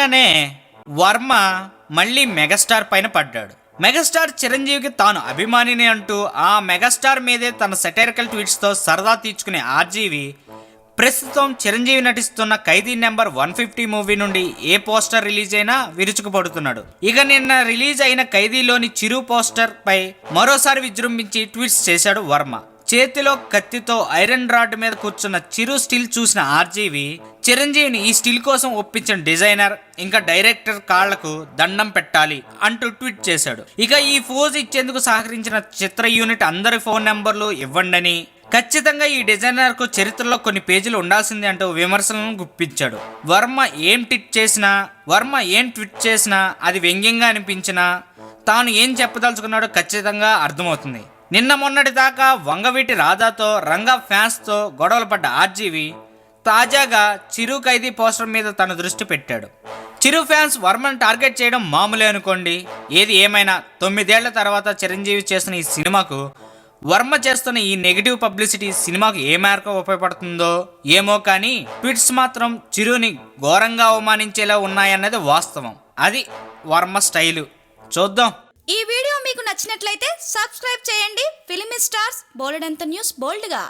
నిజంగానే వర్మ మళ్ళీ మెగాస్టార్ పైన పడ్డాడు. మెగాస్టార్ చిరంజీవికి తాను అభిమానిని అంటూ ఆ మెగాస్టార్ మీదే తన సెటైరికల్ ట్వీట్స్తో సరదా తీర్చుకునే ఆర్జీవి ప్రస్తుతం చిరంజీవి నటిస్తున్న ఖైదీ నెంబర్ 150 మూవీ నుండి ఏ పోస్టర్ రిలీజ్ అయినా విరుచుకుపడుతున్నాడు. ఇక నిన్న రిలీజ్ అయిన ఖైదీలోని చిరు పోస్టర్ పై మరోసారి విజృంభించి ట్వీట్స్ చేశాడు వర్మ. చేతిలో కత్తితో ఐరన్ రాడ్ మీద కూర్చున్న చిరు స్టిల్ చూసిన ఆర్జీవి చిరంజీవిని ఈ స్టిల్ కోసం ఒప్పించిన డిజైనర్ ఇంకా డైరెక్టర్ కాళ్లకు దండం పెట్టాలి అంటూ ట్వీట్ చేశాడు. ఇక ఈ ఫోజ్ ఇచ్చేందుకు సహకరించిన చిత్ర యూనిట్ అందరి ఫోన్ నెంబర్లు ఇవ్వండని, ఖచ్చితంగా ఈ డిజైనర్ కు చరిత్రలో కొన్ని పేజీలు ఉండాల్సింది అంటూ విమర్శలను గుప్పించాడు. వర్మ ఏం ట్వీట్ చేసినా అది వ్యంగ్యంగా అనిపించినా తాను ఏం చెప్పదలుచుకున్నాడో ఖచ్చితంగా అర్థమవుతుంది. నిన్న మొన్నటి దాకా వంగవీటి రాధాతో రంగా ఫ్యాన్స్తో గొడవలు పడ్డ ఆర్జీవి తాజాగా చిరు ఖైదీ పోస్టర్ మీద తన దృష్టి పెట్టాడు. చిరు ఫ్యాన్స్ వర్మను టార్గెట్ చేయడం మామూలే అనుకోండి. ఏది ఏమైనా 9 ఏళ్ల తర్వాత చిరంజీవి చేస్తున్న ఈ సినిమాకు వర్మ చేస్తున్న ఈ నెగిటివ్ పబ్లిసిటీ సినిమాకు ఏ మేరకు ఉపయోగపడుతుందో ఏమో, కానీ ట్వీట్స్ మాత్రం చిరుని ఘోరంగా అవమానించేలా ఉన్నాయన్నది వాస్తవం. అది వర్మ స్టైలు. చూద్దాం. ఈ వీడియో మీకు నచ్చినట్లయితే సబ్స్క్రైబ్ చేయండి. ఫిలిమి స్టార్స్ బోలెడంత న్యూస్ బోల్డ్గా.